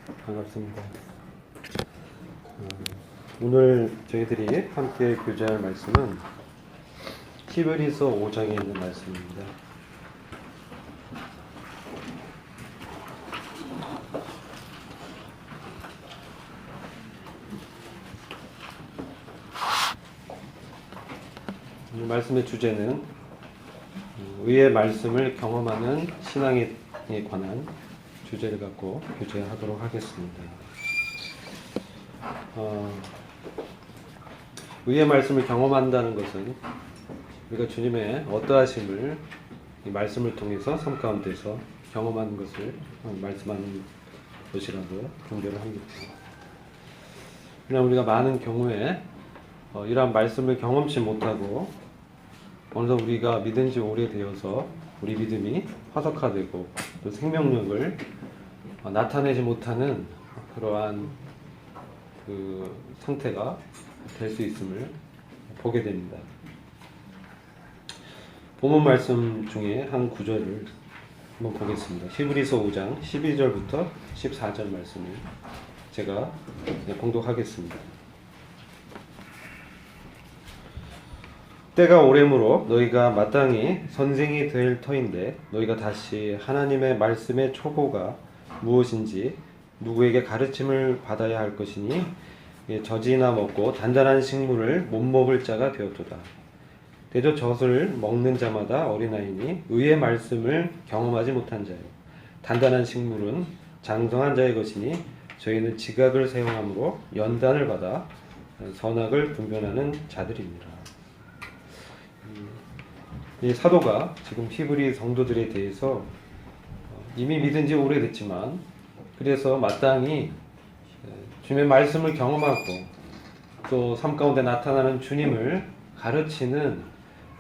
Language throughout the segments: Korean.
반갑습니다. 오늘 저희들이 함께 교제할 말씀은 히브리서 5장에 있는 말씀입니다. 이 말씀의 주제는 의의 말씀을 경험하는 신앙에 관한 주제를 갖고 교제하도록 하겠습니다. 의의 말씀을 경험한다는 것은 우리가 주님의 어떠하심을 이 말씀을 통해서 삶 가운데서 경험하는 것을 말씀하는 것이라고 분별을 합니다. 그러나 우리가 많은 경우에 이러한 말씀을 경험치 못하고 어느덧 우리가 믿은 지 오래되어서 우리 믿음이 화석화되고 또 생명력을 나타내지 못하는 그러한 그 상태가 될 수 있음을 보게 됩니다. 본문 말씀 중에 한 구절을 한번 보겠습니다. 히브리서 5장 12절부터 14절 말씀을 제가 봉독하겠습니다. 때가 오래므로 너희가 마땅히 선생이 될 터인데 너희가 다시 하나님의 말씀의 초보가 무엇인지 누구에게 가르침을 받아야 할 것이니 젖이나 먹고 단단한 식물을 못 먹을 자가 되었도다. 대저 젖을 먹는 자마다 어린아이니 의의 말씀을 경험하지 못한 자요. 단단한 식물은 장성한 자의 것이니 저희는 지각을 사용함으로 연단을 받아 선악을 분별하는 자들입니다. 이 사도가 지금 히브리 성도들에 대해서 이미 믿은 지 오래됐지만 그래서 마땅히 주님의 말씀을 경험하고 또 삶 가운데 나타나는 주님을 가르치는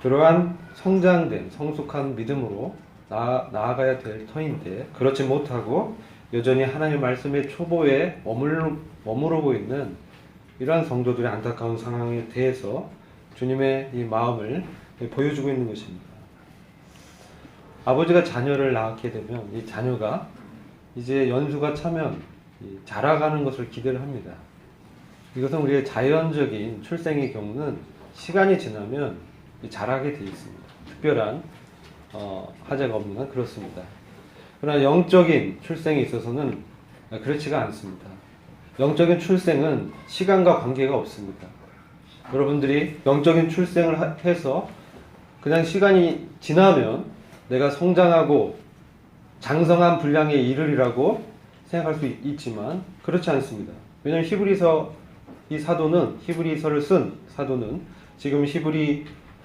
그러한 성장된 성숙한 믿음으로 나아가야 될 터인데 그렇지 못하고 여전히 하나님의 말씀의 초보에 머무르고 있는 이러한 성도들의 안타까운 상황에 대해서 주님의 이 마음을 보여주고 있는 것입니다. 아버지가 자녀를 낳게 되면 이 자녀가 이제 연수가 차면 자라가는 것을 기대를 합니다. 이것은 우리의 자연적인 출생의 경우는 시간이 지나면 자라게 되어 있습니다. 특별한 하자가 없는 한 그렇습니다. 그러나 영적인 출생에 있어서는 그렇지가 않습니다. 영적인 출생은 시간과 관계가 없습니다. 여러분들이 영적인 출생을 해서 그냥 시간이 지나면 내가 성장하고 장성한 분량에 이르리라고 생각할 수 있지만 그렇지 않습니다. 왜냐하면 히브리서를 쓴 사도는 지금 히브리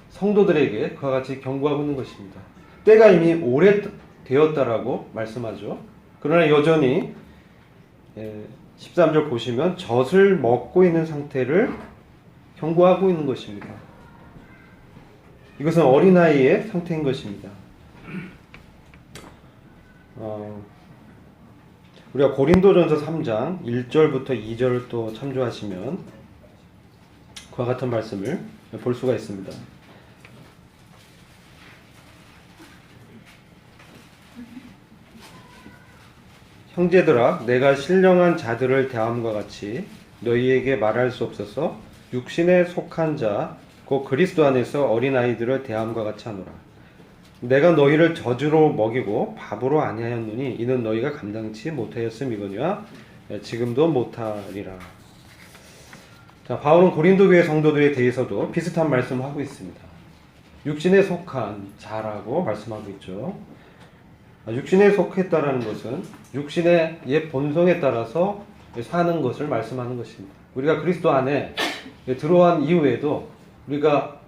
성도들에게 그와 같이 경고하고 있는 것입니다. 때가 이미 오래되었다라고 말씀하죠. 그러나 여전히 13절 보시면 젖을 먹고 있는 상태를 경고하고 있는 것입니다. 이것은 어린아이의 상태인 것입니다. 우리가 고린도전서 3장 1절부터 2절을 또 참조하시면 그와 같은 말씀을 볼 수가 있습니다. 형제들아, 내가 신령한 자들을 대함과 같이 너희에게 말할 수 없어서 육신에 속한 자, 곧 그리스도 안에서 어린아이들을 대함과 같이 하노라. 내가 너희를 젖으로 먹이고 밥으로 아니하였노니 이는 너희가 감당치 못하였음이거니와 지금도 못하리라. 자, 바울은 고린도 교회 성도들에 대해서도 비슷한 말씀을 하고 있습니다. 육신에 속한 자라고 말씀하고 있죠. 육신에 속했다라는 것은 육신의 옛 본성에 따라서 사는 것을 말씀하는 것입니다. 우리가 그리스도 안에 들어간 이후에도 우리가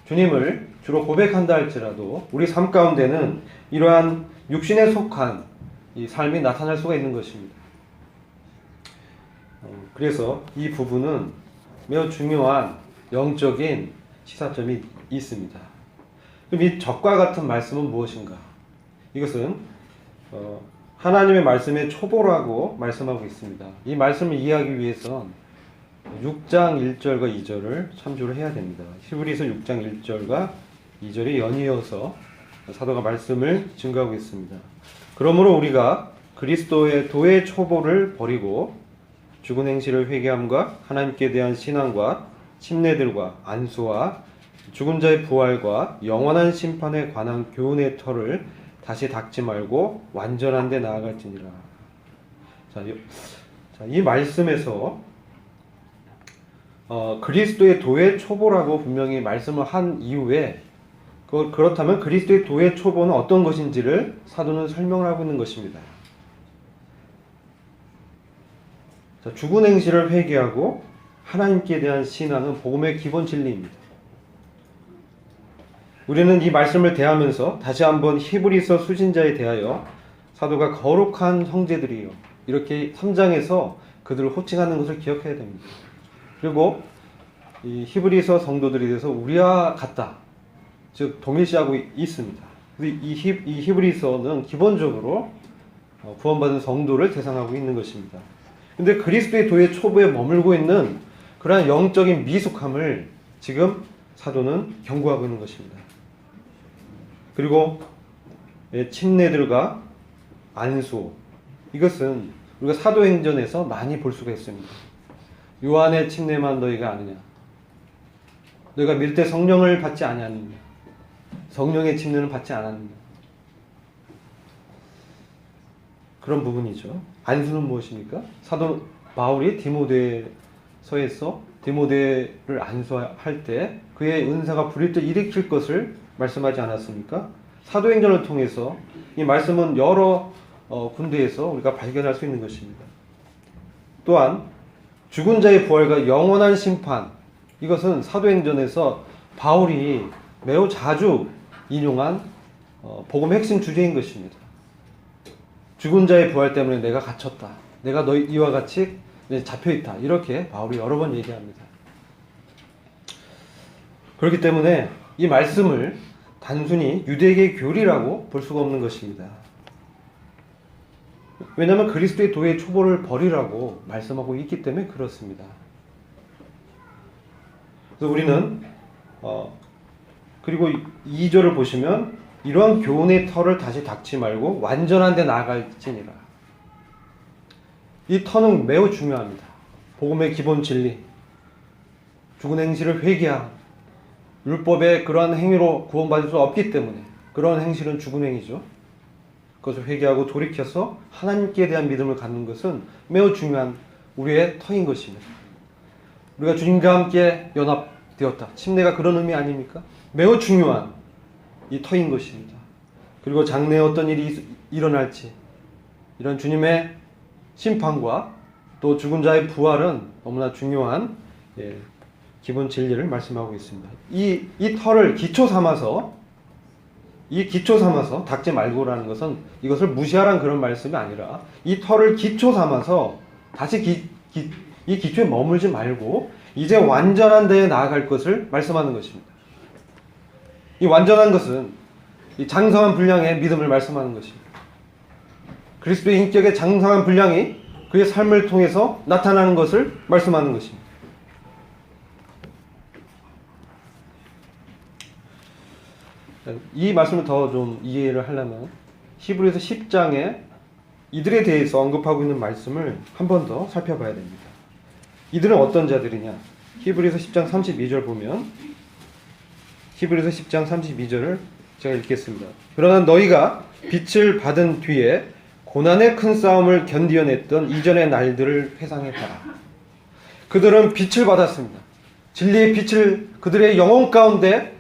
주님을 주로 고백한다 할지라도 우리 삶 가운데는 이러한 육신에 속한 이 삶이 나타날 수가 있는 것입니다. 그래서 이 부분은 매우 중요한 영적인 시사점이 있습니다. 그럼 이 젖과 같은 말씀은 무엇인가? 이것은 하나님의 말씀의 초보라고 말씀하고 있습니다. 이 말씀을 이해하기 위해선 6장 1절과 2절을 참조를 해야 됩니다. 히브리서 6장 1절과 2절이 연이어서 사도가 말씀을 증거하고 있습니다. 그러므로 우리가 그리스도의 도의 초보를 버리고 죽은 행실을 회개함과 하나님께 대한 신앙과 침례들과 안수와 죽은 자의 부활과 영원한 심판에 관한 교훈의 터를 다시 닦지 말고 완전한 데 나아갈지니라. 이 말씀에서 그리스도의 도의 초보라고 분명히 말씀을 한 이후에 그렇다면 그리스도의 도의 초보는 어떤 것인지를 사도는 설명을 하고 있는 것입니다. 죽은 행실을 회개하고 하나님께 대한 신앙은 복음의 기본 진리입니다. 우리는 이 말씀을 대하면서 다시 한번 히브리서 수신자에 대하여 사도가 거룩한 형제들이요, 이렇게 3장에서 그들을 호칭하는 것을 기억해야 됩니다. 그리고 이 히브리서 성도들에 대해서 우리와 같다, 즉 동일시하고 있습니다. 이 히브리서는 기본적으로 구원받은 성도를 대상하고 있는 것입니다. 근데 그리스도의 도의 초보에 머물고 있는 그러한 영적인 미숙함을 지금 사도는 경고하고 있는 것입니다. 그리고 침례들과 안수, 이것은 우리가 사도행전에서 많이 볼 수가 있습니다. 요한의 침례만 너희가 아느냐? 너희가 밀 때 성령을 받지 아니하느냐? 성령의 침례는 받지 않았느냐? 그런 부분이죠. 안수는 무엇입니까? 사도 바울이 디모데서에서 디모데를 안수할 때 그의 은사가 부릴 때 일으킬 것을 말씀하지 않았습니까? 사도행전을 통해서 이 말씀은 여러 군데에서 우리가 발견할 수 있는 것입니다. 또한 죽은 자의 부활과 영원한 심판, 이것은 사도행전에서 바울이 매우 자주 인용한 복음의 핵심 주제인 것입니다. 죽은 자의 부활 때문에 내가 갇혔다, 내가 이와 같이 잡혀있다, 이렇게 바울이 여러 번 얘기합니다. 그렇기 때문에 이 말씀을 단순히 유대계 교리라고 볼 수가 없는 것입니다. 왜냐하면 그리스도의 도의 초보를 버리라고 말씀하고 있기 때문에 그렇습니다. 그래서 우리는 그리고 2절을 보시면 이러한 교훈의 터를 다시 닦지 말고 완전한 데 나아갈지니라. 이 터는 매우 중요합니다. 복음의 기본 진리, 죽은 행실을 회개함, 율법의 그러한 행위로 구원받을 수 없기 때문에 그런 행실은 죽은 행위죠. 그것을 회개하고 돌이켜서 하나님께 대한 믿음을 갖는 것은 매우 중요한 우리의 터인 것입니다. 우리가 주님과 함께 연합되었다, 침례가 그런 의미 아닙니까? 매우 중요한 이 터인 것입니다. 그리고 장래에 어떤 일이 일어날지, 이런 주님의 심판과 또 죽은 자의 부활은 너무나 중요한 기본 진리를 말씀하고 있습니다. 이 터를 기초 삼아서 닦지 말고라는 것은 이것을 무시하라는 그런 말씀이 아니라 이 터를 기초 삼아서 다시 이 기초에 머물지 말고 이제 완전한 데에 나아갈 것을 말씀하는 것입니다. 이 완전한 것은 이 장성한 분량의 믿음을 말씀하는 것입니다. 그리스도의 인격의 장성한 분량이 그의 삶을 통해서 나타나는 것을 말씀하는 것입니다. 이 말씀을 더 좀 이해를 하려면 히브리서 10장에 이들에 대해서 언급하고 있는 말씀을 한 번 더 살펴봐야 됩니다. 이들은 어떤 자들이냐? 히브리서 10장 32절 보면, 히브리서 10장 32절을 제가 읽겠습니다. 그러나 너희가 빛을 받은 뒤에 고난의 큰 싸움을 견디어냈던 이전의 날들을 회상해봐라. 그들은 빛을 받았습니다. 진리의 빛을 그들의 영혼 가운데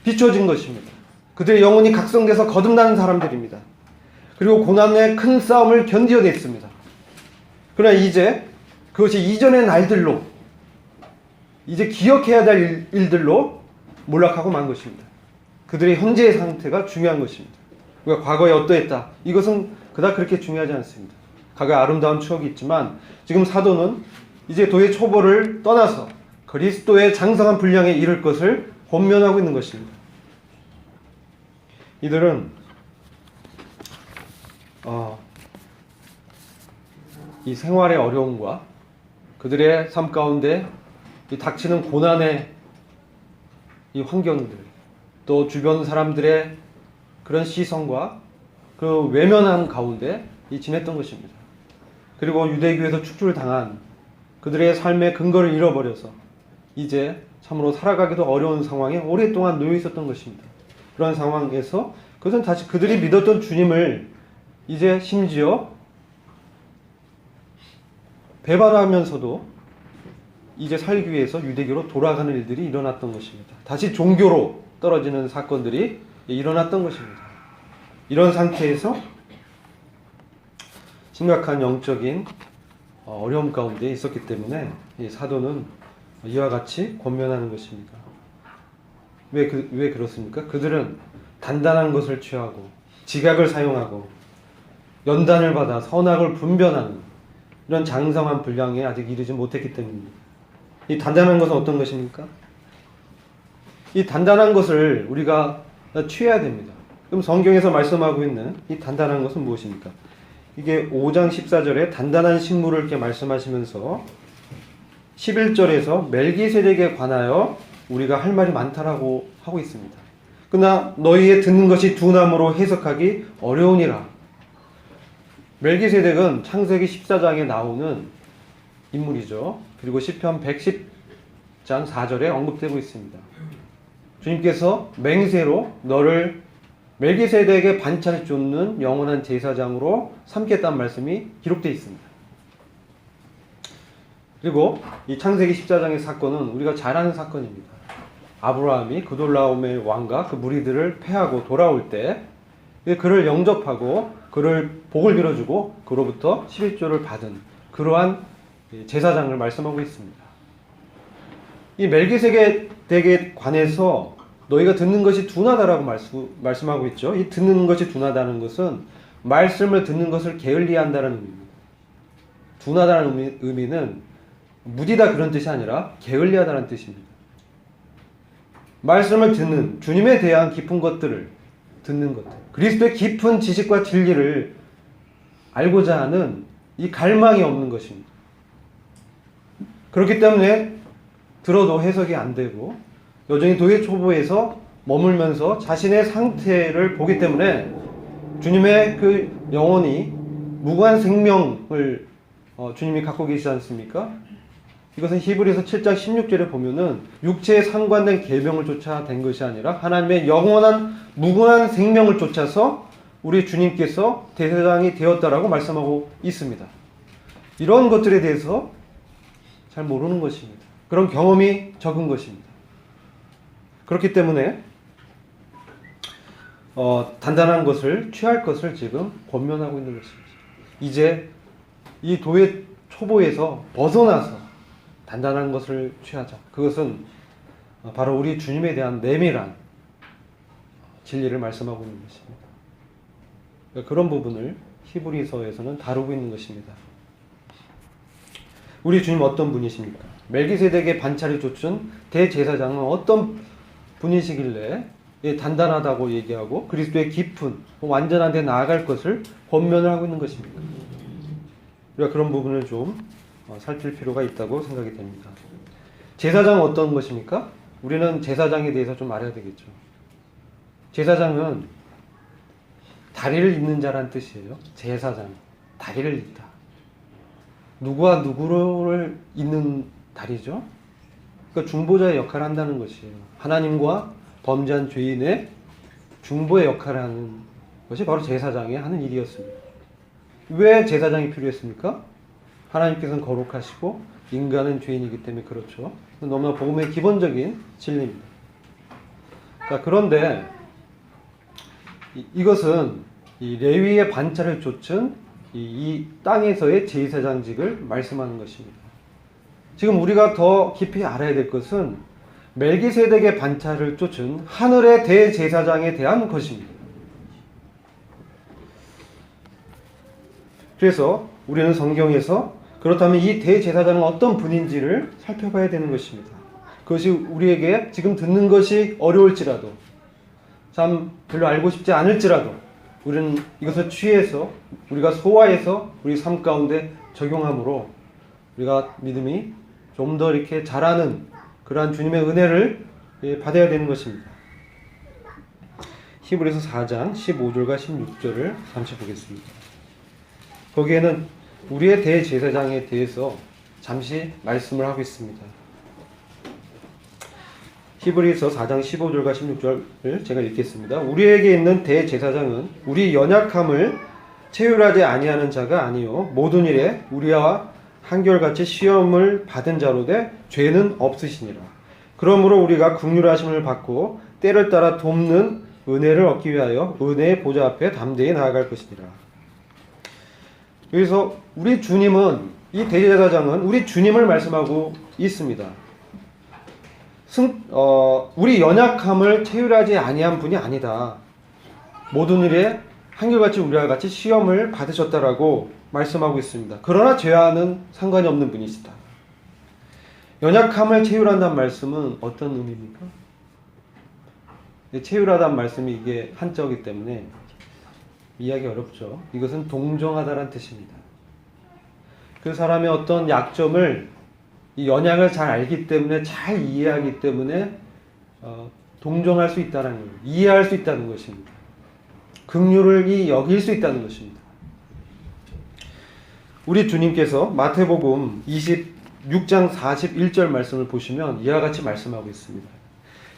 비춰진 것입니다. 그들의 영혼이 각성돼서 거듭나는 사람들입니다. 그리고 고난의 큰 싸움을 견디어냈습니다. 그러나 이제 그것이 이전의 날들로, 이제 기억해야 될 일들로 몰락하고 만 것입니다. 그들의 현재의 상태가 중요한 것입니다. 우리가 과거에 어떠했다, 이것은 그닥 그렇게 중요하지 않습니다. 과거에 아름다운 추억이 있지만 지금 사도는 이제 도의 초보를 떠나서 그리스도의 장성한 분량에 이를 것을 권면하고 있는 것입니다. 이들은 이 생활의 어려움과 그들의 삶 가운데 이 닥치는 고난의 이 환경들, 또 주변 사람들의 그런 시선과 그 외면한 가운데 지냈던 것입니다. 그리고 유대교에서 축출을 당한 그들의 삶의 근거를 잃어버려서 이제 참으로 살아가기도 어려운 상황에 오랫동안 놓여 있었던 것입니다. 그런 상황에서 그것은 다시 그들이 믿었던 주님을 이제 심지어 배반하면서도 이제 살기 위해서 유대교로 돌아가는 일들이 일어났던 것입니다. 다시 종교로 떨어지는 사건들이 일어났던 것입니다. 이런 상태에서 심각한 영적인 어려움 가운데 있었기 때문에 이 사도는 이와 같이 권면하는 것입니다. 왜 그렇습니까? 그들은 단단한 것을 취하고 지각을 사용하고 연단을 받아 선악을 분별하는 이런 장성한 분량에 아직 이르지 못했기 때문입니다. 이 단단한 것은 어떤 것입니까? 이 단단한 것을 우리가 취해야 됩니다. 그럼 성경에서 말씀하고 있는 이 단단한 것은 무엇입니까? 이게 5장 14절에 단단한 식물을 이렇게 말씀하시면서 11절에서 멜기세덱에 관하여 우리가 할 말이 많다라고 하고 있습니다. 그러나 너희의 듣는 것이 둔함으로 해석하기 어려우니라. 멜기세덱은 창세기 14장에 나오는 인물이죠. 그리고 시편 110장 4절에 언급되고 있습니다. 주님께서 맹세로 너를 멜기세덱의 반차를 쫓는 영원한 제사장으로 삼겠다는 말씀이 기록되어 있습니다. 그리고 이 창세기 14장의 사건은 우리가 잘 아는 사건입니다. 아브라함이 그돌라오멜 왕과 그 무리들을 패하고 돌아올 때 그를 영접하고 그를 복을 빌어주고 그로부터 11조를 받은 그러한 제사장을 말씀하고 있습니다. 이 멜기세덱에 관해서 너희가 듣는 것이 둔하다라고 말씀하고 있죠. 이 듣는 것이 둔하다는 것은 말씀을 듣는 것을 게을리한다는 의미입니다. 둔하다는 의미는 무디다 그런 뜻이 아니라 게을리하다는 뜻입니다. 말씀을 듣는, 주님에 대한 깊은 것들을 듣는 것들, 그리스도의 깊은 지식과 진리를 알고자 하는 이 갈망이 없는 것입니다. 그렇기 때문에 들어도 해석이 안 되고 여전히 도의 초보에서 머물면서 자신의 상태를 보기 때문에 주님의 그 영원히 무고한 생명을 주님이 갖고 계시지 않습니까? 이것은 히브리서 7장 16절에 보면은 육체에 상관된 계명을 쫓아 된 것이 아니라 하나님의 영원한 무궁한 생명을 쫓아서 우리 주님께서 대제사장이 되었다라고 말씀하고 있습니다. 이런 것들에 대해서 잘 모르는 것입니다. 그런 경험이 적은 것입니다. 그렇기 때문에 단단한 것을 취할 것을 지금 권면하고 있는 것입니다. 이제 이 도의 초보에서 벗어나서 단단한 것을 취하자. 그것은 바로 우리 주님에 대한 내밀한 진리를 말씀하고 있는 것입니다. 그런 부분을 히브리서에서는 다루고 있는 것입니다. 우리 주님 어떤 분이십니까? 멜기세덱의 반차를 쫓은 대제사장은 어떤 분이시길래 단단하다고 얘기하고 그리스도의 깊은 완전한 데 나아갈 것을 권면을 하고 있는 것입니다. 우리가 그런 부분을 좀 살필 필요가 있다고 생각이 됩니다. 제사장은 어떤 것입니까? 우리는 제사장에 대해서 좀 알아야 되겠죠. 제사장은 다리를 잇는 자란 뜻이에요. 제사장, 다리를 잇다. 누구와 누구를 잇는 다리죠? 그러니까 중보자의 역할을 한다는 것이에요. 하나님과 범죄한 죄인의 중보의 역할을 하는 것이 바로 제사장이 하는 일이었습니다. 왜 제사장이 필요했습니까? 하나님께서는 거룩하시고 인간은 죄인이기 때문에 그렇죠. 너무나 복음의 기본적인 진리입니다. 자, 그런데 이것은 이 레위의 반차를 쫓은 이 땅에서의 제사장직을 말씀하는 것입니다. 지금 우리가 더 깊이 알아야 될 것은 멜기세덱의 반차를 쫓은 하늘의 대제사장에 대한 것입니다. 그래서 우리는 성경에서 그렇다면 이 대제사장은 어떤 분인지를 살펴봐야 되는 것입니다. 그것이 우리에게 지금 듣는 것이 어려울지라도 참 별로 알고 싶지 않을지라도 우리는 이것을 취해서 우리가 소화해서 우리 삶 가운데 적용함으로 우리가 믿음이 좀 더 이렇게 자라는 그러한 주님의 은혜를 받아야 되는 것입니다. 히브리서 4장 15절과 16절을 잠시 보겠습니다. 거기에는 우리의 대제사장에 대해서 잠시 말씀을 하고 있습니다. 히브리서 4장 15절과 16절을 제가 읽겠습니다. 우리에게 있는 대제사장은 우리 연약함을 체휼하지 아니하는 자가 아니요 모든 일에 우리와 한결같이 시험을 받은 자로 돼 죄는 없으시니라. 그러므로 우리가 긍휼하심을 받고 때를 따라 돕는 은혜를 얻기 위하여 은혜의 보좌 앞에 담대히 나아갈 것이니라. 여기서 우리 주님은, 이 대제사장은 우리 주님을 말씀하고 있습니다. 우리 연약함을 체휼하지 아니한 분이 아니다. 모든 일에 한결같이 우리와 같이 시험을 받으셨다라고 말씀하고 있습니다. 그러나 죄와는 상관이 없는 분이시다. 연약함을 체휼한다는 말씀은 어떤 의미입니까? 체휼하다는 말씀이 이게 한자어이기 때문에 이해하기 어렵죠. 이것은 동정하다라는 뜻입니다. 그 사람의 어떤 약점을, 이 연약을 잘 알기 때문에, 잘 이해하기 때문에 동정할 수 있다는 거예요. 이해할 수 있다는 것입니다. 긍휼을 여길 수 있다는 것입니다. 우리 주님께서 마태복음 26장 41절 말씀을 보시면 이와 같이 말씀하고 있습니다.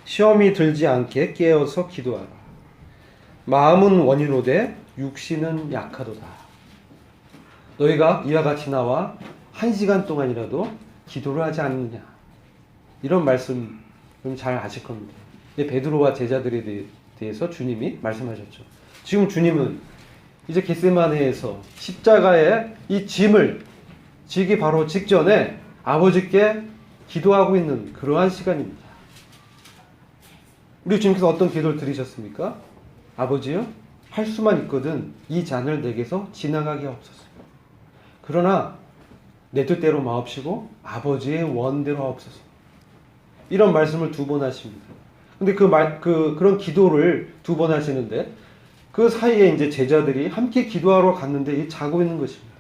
시험이 들지 않게 깨어서 기도하라. 마음은 원이로되 육신은 약하도다. 너희가 이와 같이 나와 1시간 동안이라도 기도를 하지 않느냐. 이런 말씀 잘 아실 겁니다. 베드로와 제자들에 대해서 주님이 말씀하셨죠. 지금 주님은 이제 겟세마네에서 십자가에 이 짐을 지기 바로 직전에 아버지께 기도하고 있는 그러한 시간입니다. 우리 주님께서 어떤 기도를 드리셨습니까? 아버지요, 할 수만 있거든 이 잔을 내게서 지나가게 하옵소서. 그러나 내 뜻대로 마옵시고 아버지의 원대로 하옵소서. 이런 말씀을 2번 하십니다. 근데 그런 기도를 2번 하시는데 그 사이에 이제 제자들이 함께 기도하러 갔는데 자고 있는 것입니다.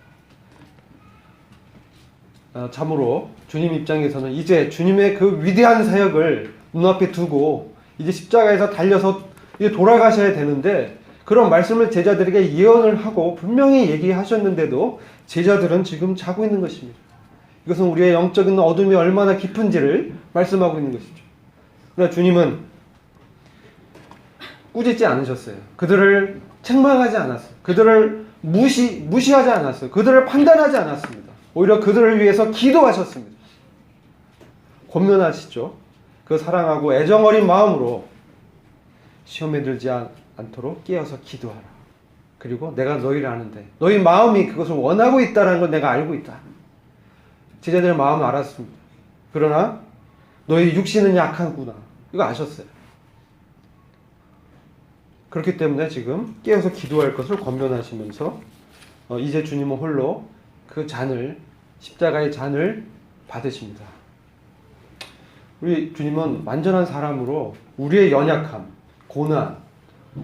참으로 주님 입장에서는 이제 주님의 그 위대한 사역을 눈앞에 두고 이제 십자가에서 달려서 이제 돌아가셔야 되는데, 그런 말씀을 제자들에게 예언을 하고 분명히 얘기하셨는데도 제자들은 지금 자고 있는 것입니다. 이것은 우리의 영적인 어둠이 얼마나 깊은지를 말씀하고 있는 것이죠. 그러나 주님은 꾸짖지 않으셨어요. 그들을 책망하지 않았어요. 그들을 무시하지 않았어요. 그들을 판단하지 않았습니다. 오히려 그들을 위해서 기도하셨습니다. 권면하시죠. 그 사랑하고 애정어린 마음으로 시험에 들지 않도록 깨어서 기도하라. 그리고 내가 너희를 아는데 너희 마음이 그것을 원하고 있다는 걸 내가 알고 있다. 제자들의 마음을 알았습니다. 그러나 너희 육신은 약하구나. 이거 아셨어요. 그렇기 때문에 지금 깨어서 기도할 것을 권면하시면서 이제 주님은 홀로 그 잔을, 십자가의 잔을 받으십니다. 우리 주님은 완전한 사람으로 우리의 연약함, 고난,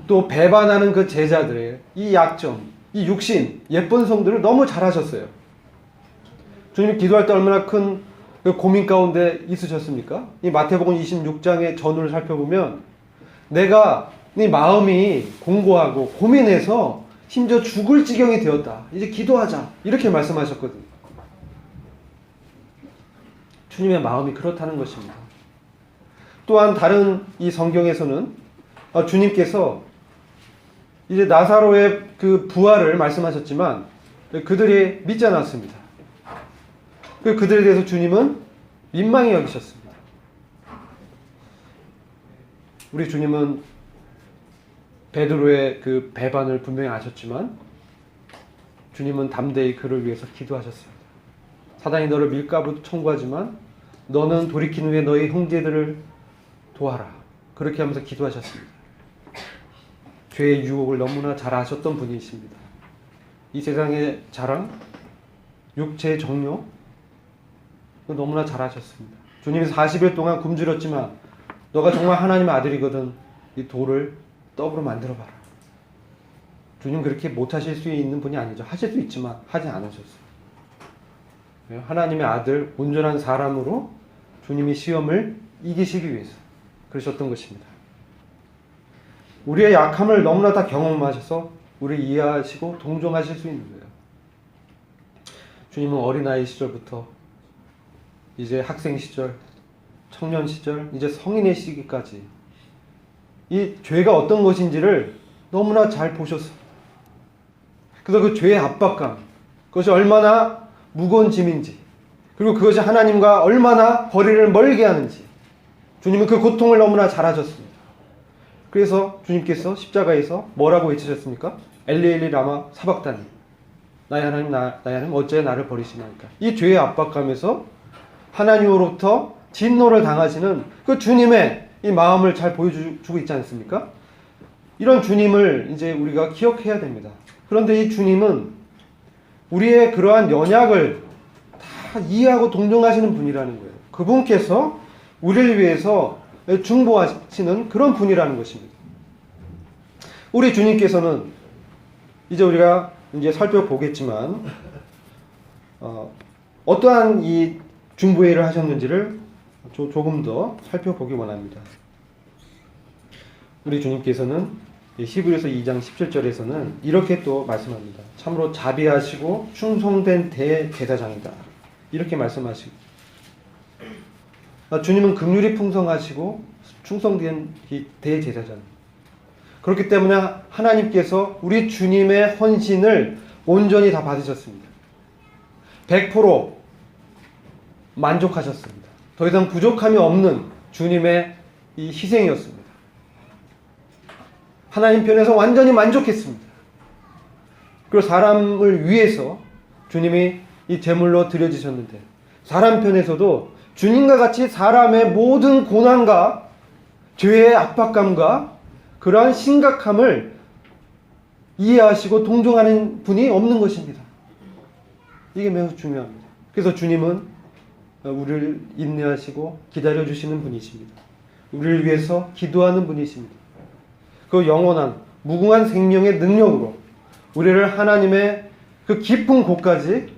또 배반하는 그 제자들의 이 약점, 이 육신, 예쁜 성들을 너무 잘 아셨어요. 주님이 기도할 때 얼마나 큰 고민 가운데 있으셨습니까? 이 마태복음 26장의 전후를 살펴보면 내가 네 마음이 공고하고 고민해서 심지어 죽을 지경이 되었다. 이제 기도하자. 이렇게 말씀하셨거든요. 주님의 마음이 그렇다는 것입니다. 또한 다른 이 성경에서는 주님께서 이제 나사로의 그 부활을 말씀하셨지만 그들이 믿지 않았습니다. 그들에 대해서 주님은 민망히 여기셨습니다. 우리 주님은 베드로의 그 배반을 분명히 아셨지만 주님은 담대히 그를 위해서 기도하셨습니다. 사단이 너를 밀가부 청구하지만 너는 돌이킨 후에 너희 형제들을 도와라. 그렇게 하면서 기도하셨습니다. 죄의 유혹을 너무나 잘 아셨던 분이십니다. 이 세상의 자랑, 육체의 정욕, 너무나 잘 아셨습니다. 주님이 40일 동안 굶주렸지만 너가 정말 하나님의 아들이거든 이 돌을 떡으로 만들어봐라. 주님 그렇게 못하실 수 있는 분이 아니죠. 하실 수 있지만 하지 않으셨어요. 하나님의 아들, 온전한 사람으로 주님이 시험을 이기시기 위해서 그러셨던 것입니다. 우리의 약함을 너무나 다 경험하셔서 우리를 이해하시고 동정하실 수 있는 거예요. 주님은 어린아이 시절부터 이제 학생 시절, 청년 시절, 이제 성인의 시기까지 이 죄가 어떤 것인지를 너무나 잘 보셨어요. 그래서 그 죄의 압박감, 그것이 얼마나 무거운 짐인지, 그리고 그것이 하나님과 얼마나 거리를 멀게 하는지 주님은 그 고통을 너무나 잘 아셨습니다. 그래서 주님께서 십자가에서 뭐라고 외치셨습니까? 엘리 엘리 라마 사박다니, 나의 하나님 나의 하나님 어찌 나를 버리시나이까. 이 죄의 압박감에서 하나님으로부터 진노를 당하시는 그 주님의 이 마음을 잘 보여주고 있지 않습니까? 이런 주님을 이제 우리가 기억해야 됩니다. 그런데 이 주님은 우리의 그러한 연약을 다 이해하고 동정하시는 분이라는 거예요. 그분께서 우리를 위해서 중보하시는 그런 분이라는 것입니다. 우리 주님께서는 이제 우리가 이제 살펴보겠지만 어떠한 이 중보의 일을 하셨는지를 조금 더 살펴보기 원합니다. 우리 주님께서는 히브리서 2장 17절에서는 이렇게 또 말씀합니다. 참으로 자비하시고 충성된 대제사장이다. 이렇게 말씀하시고, 주님은 긍휼이 풍성하시고 충성된 대제사장. 그렇기 때문에 하나님께서 우리 주님의 헌신을 온전히 다 받으셨습니다. 100% 만족하셨습니다. 더 이상 부족함이 없는 주님의 이 희생이었습니다. 하나님 편에서 완전히 만족했습니다. 그리고 사람을 위해서 주님이 이 제물로 드려지셨는데, 사람 편에서도 주님과 같이 사람의 모든 고난과 죄의 압박감과 그러한 심각함을 이해하시고 동정하는 분이 없는 것입니다. 이게 매우 중요합니다. 그래서 주님은 우리를 인내하시고 기다려주시는 분이십니다. 우리를 위해서 기도하는 분이십니다. 그 영원한 무궁한 생명의 능력으로 우리를 하나님의 그 깊은 곳까지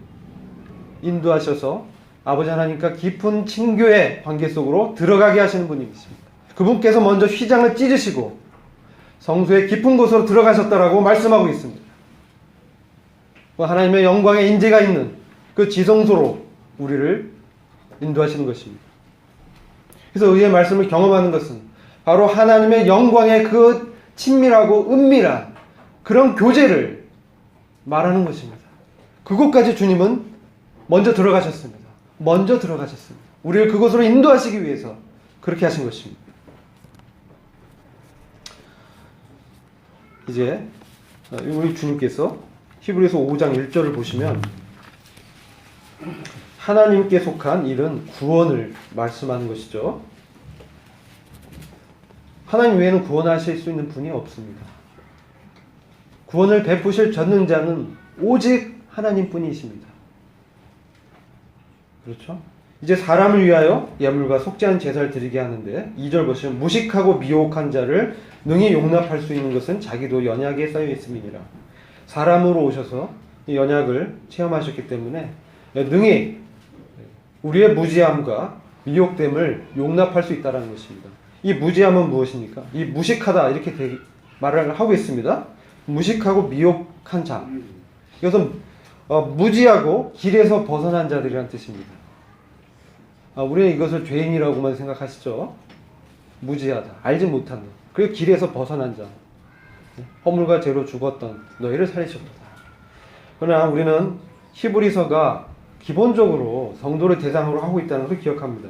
인도하셔서 아버지 하나님과 깊은 친교의 관계 속으로 들어가게 하시는 분이십니다. 그분께서 먼저 휘장을 찢으시고 성소의 깊은 곳으로 들어가셨다라고 말씀하고 있습니다. 하나님의 영광의 인재가 있는 그 지성소로 우리를 인도하시는 것입니다. 그래서 의의 말씀을 경험하는 것은 바로 하나님의 영광의 그 친밀하고 은밀한 그런 교제를 말하는 것입니다. 그곳까지 주님은 먼저 들어가셨습니다. 먼저 들어가셨습니다. 우리를 그곳으로 인도하시기 위해서 그렇게 하신 것입니다. 이제 우리 주님께서 히브리서 5장 1절을 보시면 하나님께 속한 일은 구원을 말씀하는 것이죠. 하나님 외에는 구원하실 수 있는 분이 없습니다. 구원을 베푸실 전능자는 오직 하나님뿐이십니다. 그렇죠? 이제 사람을 위하여 예물과 속죄한 제사를 드리게 하는데 2절 보시면 무식하고 미혹한 자를 능히 용납할 수 있는 것은 자기도 연약에 쌓여 있음이니라. 사람으로 오셔서 이 연약을 체험하셨기 때문에 능히 우리의 무지함과 미혹됨을 용납할 수 있다는 것입니다. 이 무지함은 무엇입니까? 이 무식하다 이렇게 말을 하고 있습니다. 무식하고 미혹한 자. 이것은 무지하고 길에서 벗어난 자들이란 뜻입니다. 우리는 이것을 죄인이라고만 생각하시죠. 무지하다, 알지 못한다. 그리고 길에서 벗어난 자, 허물과 죄로 죽었던 너희를 살리셨도다. 그러나 우리는 히브리서가 기본적으로 성도를 대상으로 하고 있다는 것을 기억합니다.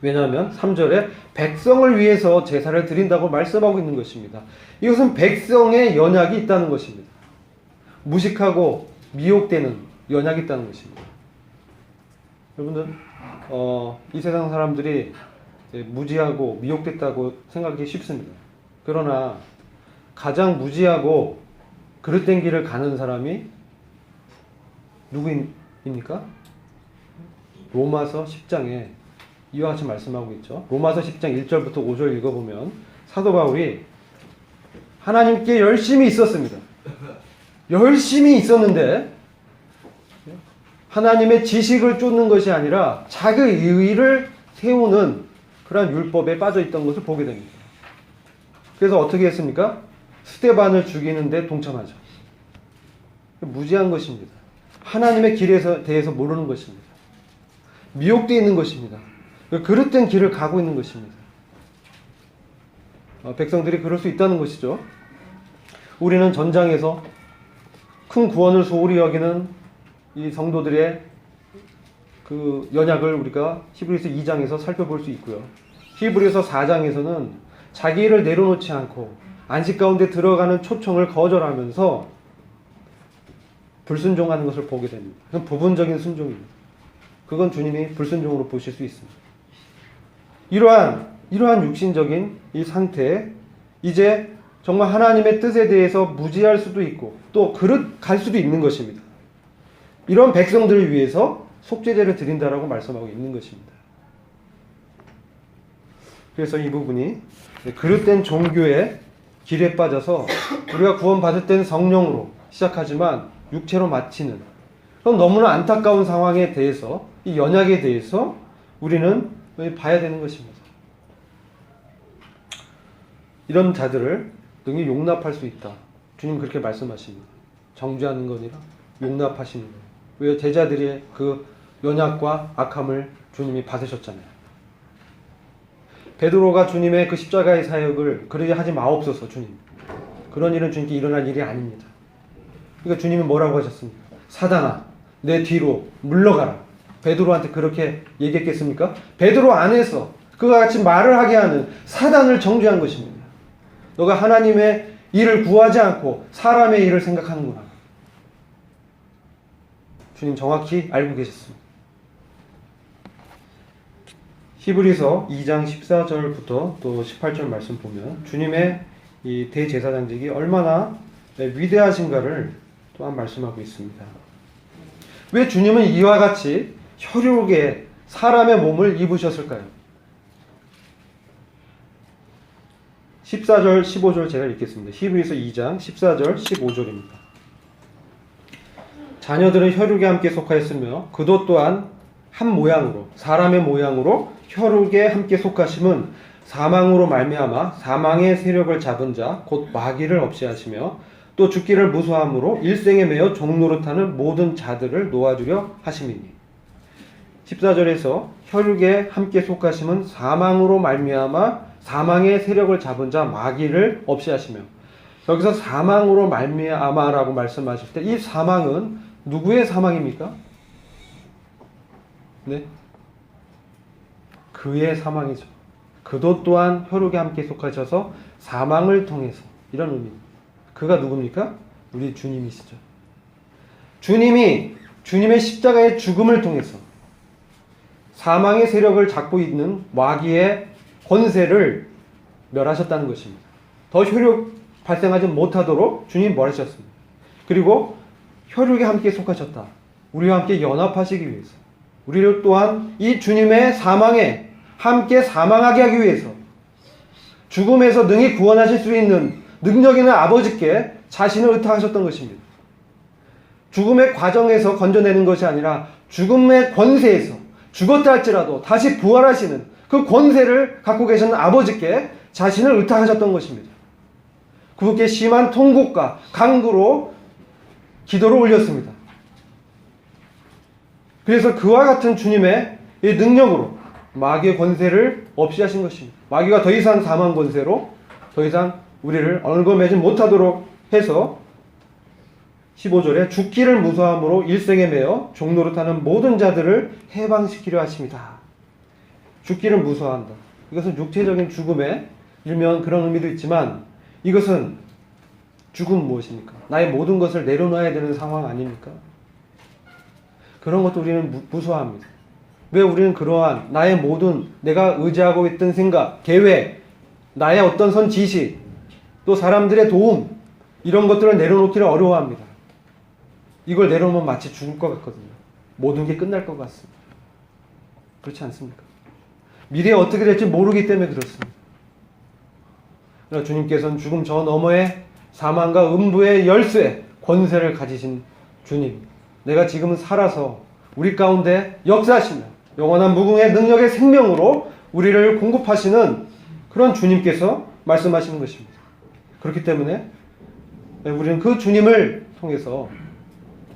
왜냐하면 3절에 백성을 위해서 제사를 드린다고 말씀하고 있는 것입니다. 이것은 백성의 연약이 있다는 것입니다. 무식하고 미혹되는 연약이 있다는 것입니다. 여러분들 이 세상 사람들이 무지하고 미혹됐다고 생각하기 쉽습니다. 그러나 가장 무지하고 그릇된 길을 가는 사람이 누구입니까? 로마서 10장에 이와 같이 말씀하고 있죠. 로마서 10장 1절부터 5절 읽어보면 사도 바울이 하나님께 열심히 있었습니다. 열심히 있었는데 하나님의 지식을 쫓는 것이 아니라 자기 의의를 세우는 그런 율법에 빠져 있던 것을 보게 됩니다. 그래서 어떻게 했습니까? 스데반을 죽이는데 동참하죠. 무지한 것입니다. 하나님의 길에 대해서 모르는 것입니다. 미혹되어 있는 것입니다. 그릇된 길을 가고 있는 것입니다. 백성들이 그럴 수 있다는 것이죠. 우리는 전장에서 큰 구원을 소홀히 여기는 이 성도들의 그 연약을 우리가 히브리서 2장에서 살펴볼 수 있고요. 히브리서 4장에서는 자기 일을 내려놓지 않고 안식 가운데 들어가는 초청을 거절하면서 불순종하는 것을 보게 됩니다. 그건 부분적인 순종입니다. 그건 주님이 불순종으로 보실 수 있습니다. 이러한 육신적인 이 상태에 이제 정말 하나님의 뜻에 대해서 무지할 수도 있고 또 갈 수도 있는 것입니다. 이런 백성들을 위해서 속죄제를 드린다라고 말씀하고 있는 것입니다. 그래서 이 부분이 그릇된 종교의 길에 빠져서 우리가 구원받을 때는 성령으로 시작하지만 육체로 마치는 그런 너무나 안타까운 상황에 대해서 이 연약에 대해서 우리는 봐야 되는 것입니다. 이런 자들을 능히 용납할 수 있다. 주님 그렇게 말씀하십니다. 정죄하는 것이라 용납하시는 거예요. 왜 제자들의 그 연약과 악함을 주님이 받으셨잖아요. 베드로가 주님의 그 십자가의 사역을 그러게 하지 마옵소서 주님. 그런 일은 주님께 일어날 일이 아닙니다. 그러니까 주님이 뭐라고 하셨습니까? 사단아 내 뒤로 물러가라. 베드로한테 그렇게 얘기했겠습니까? 베드로 안에서 그와 같이 말을 하게 하는 사단을 정죄한 것입니다. 너가 하나님의 일을 구하지 않고 사람의 일을 생각하는구나. 주님 정확히 알고 계셨습니다. 히브리서 2장 14절부터 또 18절 말씀 보면 주님의 이 대제사장직이 얼마나 위대하신가를 또한 말씀하고 있습니다. 왜 주님은 이와 같이 혈육의 사람의 몸을 입으셨을까요? 14절, 15절 제가 읽겠습니다. 히브리서 2장 14절, 15절입니다. 자녀들은 혈육에 함께 속하였으며 그도 또한 한 모양으로 사람의 모양으로 혈육에 함께 속하심은 사망으로 말미암아 사망의 세력을 잡은 자 곧 마귀를 없이 하시며 또 죽기를 무서함으로 일생에 매여 종노릇하는 모든 자들을 놓아주려 하심이니 14절에서 혈육에 함께 속하심은 사망으로 말미암아 사망의 세력을 잡은 자 마귀를 없이 하시며 여기서 사망으로 말미암아라고 말씀하실 때 이 사망은 누구의 사망입니까? 네? 그의 사망이죠. 그도 또한 혈육에 함께 속하셔서 사망을 통해서 이런 의미입니다. 그가 누굽니까? 우리 주님이시죠. 주님이 주님의 십자가의 죽음을 통해서 사망의 세력을 잡고 있는 마귀의 권세를 멸하셨다는 것입니다. 더 혈육 발생하지 못하도록 주님이 멸하셨습니다. 그리고 혈육에 함께 속하셨다. 우리와 함께 연합하시기 위해서 우리를 또한 이 주님의 사망에 함께 사망하게 하기 위해서 죽음에서 능히 구원하실 수 있는 능력 있는 아버지께 자신을 의탁하셨던 것입니다. 죽음의 과정에서 건져내는 것이 아니라 죽음의 권세에서 죽었다 할지라도 다시 부활하시는 그 권세를 갖고 계신 아버지께 자신을 의탁하셨던 것입니다. 그분께 심한 통곡과 간구로 기도를 올렸습니다. 그래서 그와 같은 주님의 이 능력으로 마귀의 권세를 없이 하신 것입니다. 마귀가 더 이상 사망 권세로 더 이상 우리를 얽어매지 못하도록 해서 15절에 죽기를 무서함으로 일생에 매여 종노릇하는 모든 자들을 해방시키려 하십니다. 죽기를 무서워한다. 이것은 육체적인 죽음에 일면 그런 의미도 있지만 이것은 죽음은 무엇입니까? 나의 모든 것을 내려놔야 되는 상황 아닙니까? 그런 것도 우리는 무서워합니다. 왜 우리는 그러한 나의 모든 내가 의지하고 있던 생각, 계획, 나의 어떤 선 지시, 또 사람들의 도움 이런 것들을 내려놓기를 어려워합니다. 이걸 내려놓으면 마치 죽을 것 같거든요. 모든 게 끝날 것 같습니다. 그렇지 않습니까? 미래에 어떻게 될지 모르기 때문에 그렇습니다. 그러나 주님께서는 죽음 저 너머에 사망과 음부의 열쇠, 권세를 가지신 주님. 내가 지금은 살아서 우리 가운데 역사하시며 영원한 무궁의 능력의 생명으로 우리를 공급하시는 그런 주님께서 말씀하시는 것입니다. 그렇기 때문에 우리는 그 주님을 통해서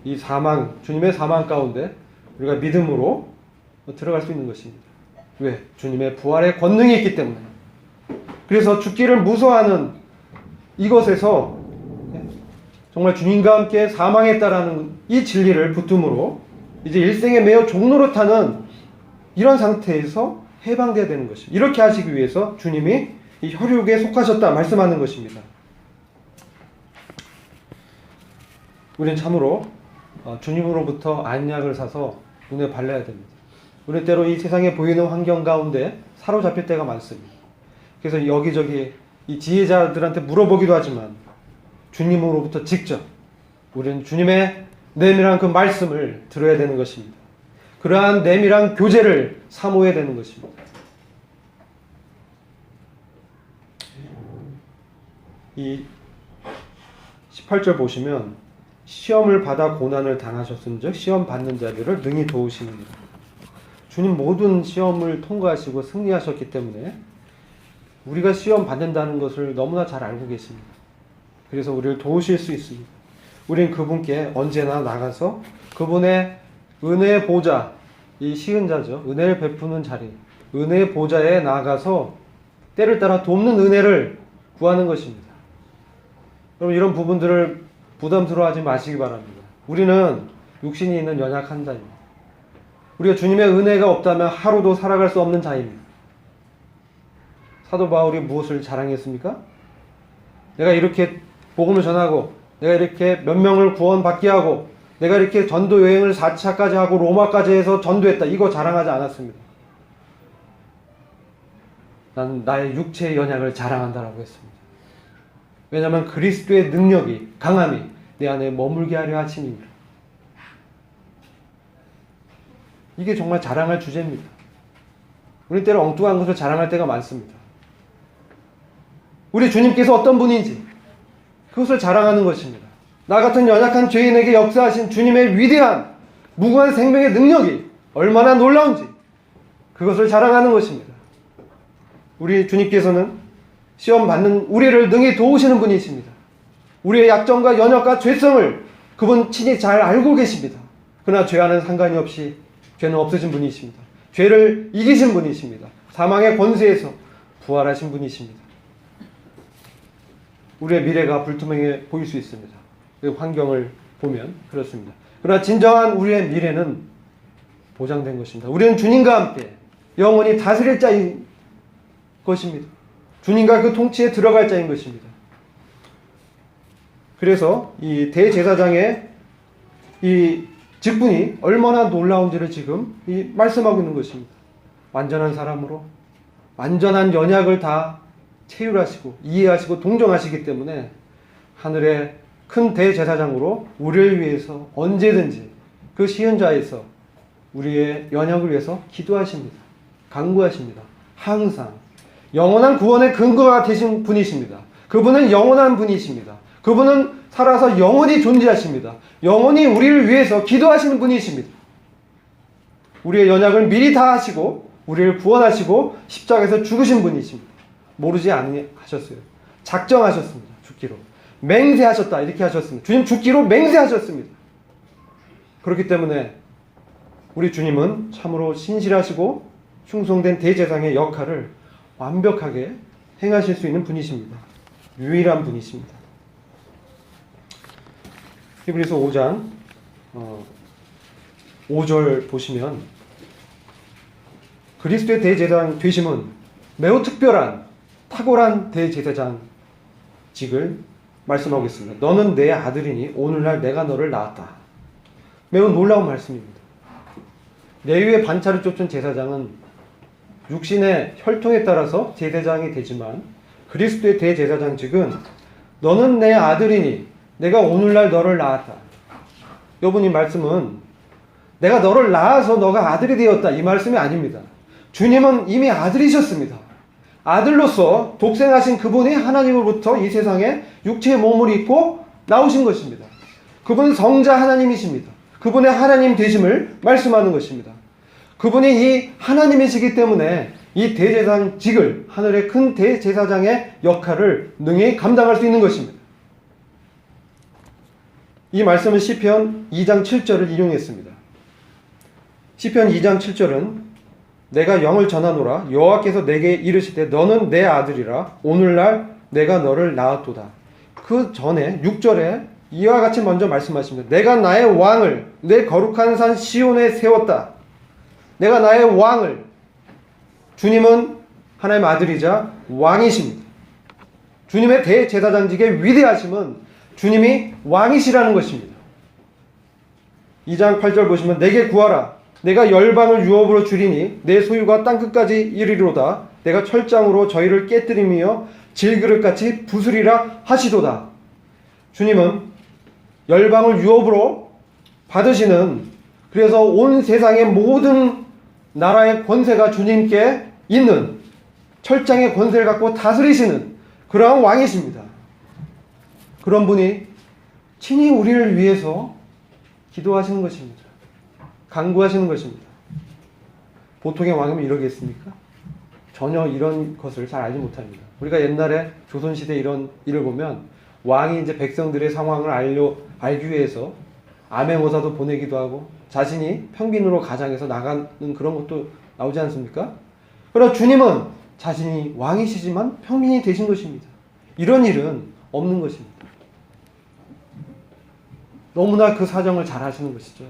이 사망, 주님의 사망 가운데 우리가 믿음으로 들어갈 수 있는 것입니다. 왜? 주님의 부활의 권능이 있기 때문에. 그래서 죽기를 무서워하는 이것에서 정말 주님과 함께 사망했다라는 이 진리를 붙음으로 이제 일생에 매여 종로로 타는 이런 상태에서 해방되어야 되는 것입니다. 이렇게 하시기 위해서 주님이 이 혈육에 속하셨다 말씀하는 것입니다. 우리는 참으로 주님으로부터 안약을 사서 눈에 발라야 됩니다. 우리 때로 이 세상에 보이는 환경 가운데 사로잡힐 때가 많습니다. 그래서 여기저기 이 지혜자들한테 물어보기도 하지만 주님으로부터 직접 우리는 주님의 내밀한 그 말씀을 들어야 되는 것입니다. 그러한 내밀한 교제를 사모해야 되는 것입니다. 이 18절 보시면 시험을 받아 고난을 당하셨은즉 시험 받는 자들을 능히 도우시느니라. 주님 모든 시험을 통과하시고 승리하셨기 때문에 우리가 시험 받는다는 것을 너무나 잘 알고 계십니다. 그래서 우리를 도우실 수 있습니다. 우리는 그분께 언제나 나가서 그분의 은혜의 보좌, 이 시은자죠. 은혜를 베푸는 자리, 은혜의 보좌에 나가서 때를 따라 돕는 은혜를 구하는 것입니다. 여러분 이런 부분들을 부담스러워하지 마시기 바랍니다. 우리는 육신이 있는 연약한 자입니다. 우리가 주님의 은혜가 없다면 하루도 살아갈 수 없는 자입니다. 사도 바울이 무엇을 자랑했습니까? 내가 이렇게 복음을 전하고 내가 이렇게 몇 명을 구원받게 하고 내가 이렇게 전도 여행을 4차까지 하고 로마까지 해서 전도했다. 이거 자랑하지 않았습니다. 나는 나의 육체의 연약을 자랑한다라고 했습니다. 왜냐하면 그리스도의 능력이 강함이 내 안에 머물게 하려 하심입니다. 이게 정말 자랑할 주제입니다. 우리 때로 엉뚱한 것을 자랑할 때가 많습니다. 우리 주님께서 어떤 분인지 그것을 자랑하는 것입니다. 나 같은 연약한 죄인에게 역사하신 주님의 위대한 무궁한 생명의 능력이 얼마나 놀라운지 그것을 자랑하는 것입니다. 우리 주님께서는 시험 받는 우리를 능히 도우시는 분이십니다. 우리의 약점과 연약과 죄성을 그분 친히 잘 알고 계십니다. 그러나 죄와는 상관이 없이 죄는 없으신 분이십니다. 죄를 이기신 분이십니다. 사망의 권세에서 부활하신 분이십니다. 우리의 미래가 불투명해 보일 수 있습니다. 그 환경을 보면 그렇습니다. 그러나 진정한 우리의 미래는 보장된 것입니다. 우리는 주님과 함께 영원히 다스릴 자인 것입니다. 주님과 그 통치에 들어갈 자인 것입니다. 그래서 이 대제사장의 이 직분이 얼마나 놀라운지를 지금 말씀하고 있는 것입니다. 완전한 사람으로 완전한 연약을 다 체휼하시고 이해하시고 동정하시기 때문에 하늘의 큰 대제사장으로 우리를 위해서 언제든지 그 시은자에서 우리의 연약을 위해서 기도하십니다. 간구하십니다. 항상 영원한 구원의 근거가 되신 분이십니다. 그분은 영원한 분이십니다. 그분은 살아서 영원히 존재하십니다. 영원히 우리를 위해서 기도하시는 분이십니다. 우리의 연약을 미리 다 하시고 우리를 구원하시고 십자가에서 죽으신 분이십니다. 모르지 아니하셨어요. 작정하셨습니다. 죽기로. 맹세하셨다. 이렇게 하셨습니다. 주님 죽기로 맹세하셨습니다. 그렇기 때문에 우리 주님은 참으로 신실하시고 충성된 대제사장의 역할을 완벽하게 행하실 수 있는 분이십니다. 유일한 분이십니다. 히브리서 5장 5절 보시면 그리스도의 대제사장 되심은 매우 특별한 탁월한 대제사장직을 말씀하고 있습니다. 너는 내 아들이니 오늘날 내가 너를 낳았다. 매우 놀라운 말씀입니다. 레위의 반차를 쫓은 제사장은 육신의 혈통에 따라서 제사장이 되지만 그리스도의 대제사장직은 너는 내 아들이니 내가 오늘날 너를 낳았다. 여러분 이 말씀은 내가 너를 낳아서 너가 아들이 되었다 이 말씀이 아닙니다. 주님은 이미 아들이셨습니다. 아들로서 독생하신 그분이 하나님으로부터 이 세상에 육체의 몸을 입고 나오신 것입니다. 그분은 성자 하나님이십니다. 그분의 하나님 되심을 말씀하는 것입니다. 그분이 이 하나님이시기 때문에 이 대제사장직을 하늘의 큰 대제사장의 역할을 능히 감당할 수 있는 것입니다. 이 말씀은 시편 2장 7절을 인용했습니다. 시편 2장 7절은 내가 영을 전하노라 여호와께서 내게 이르시되 너는 내 아들이라 오늘날 내가 너를 낳았도다. 그 전에 6절에 이와 같이 먼저 말씀하십니다. 내가 나의 왕을 내 거룩한 산 시온에 세웠다. 내가 나의 왕을, 주님은 하나님의 아들이자 왕이십니다. 주님의 대제사장직의 위대하심은 주님이 왕이시라는 것입니다. 2장 8절 보시면 내게 구하라. 내가 열방을 유업으로 주리니 내 소유가 땅끝까지 이르리로다. 내가 철장으로 저희를 깨뜨리며 질그릇같이 부수리라 하시도다. 주님은 열방을 유업으로 받으시는, 그래서 온 세상의 모든 나라의 권세가 주님께 있는 철장의 권세를 갖고 다스리시는 그러한 왕이십니다. 그런 분이 친히 우리를 위해서 기도하시는 것입니다. 간구하시는 것입니다. 보통의 왕이면 이러겠습니까? 전혀 이런 것을 잘 알지 못합니다. 우리가 옛날에 조선시대 이런 일을 보면 왕이 이제 백성들의 상황을 알기 위해서 암행어사도 보내기도 하고 자신이 평빈으로 가장해서 나가는 그런 것도 나오지 않습니까? 그러나 주님은 자신이 왕이시지만 평민이 되신 것입니다. 이런 일은 없는 것입니다. 너무나 그 사정을 잘 하시는 것이죠.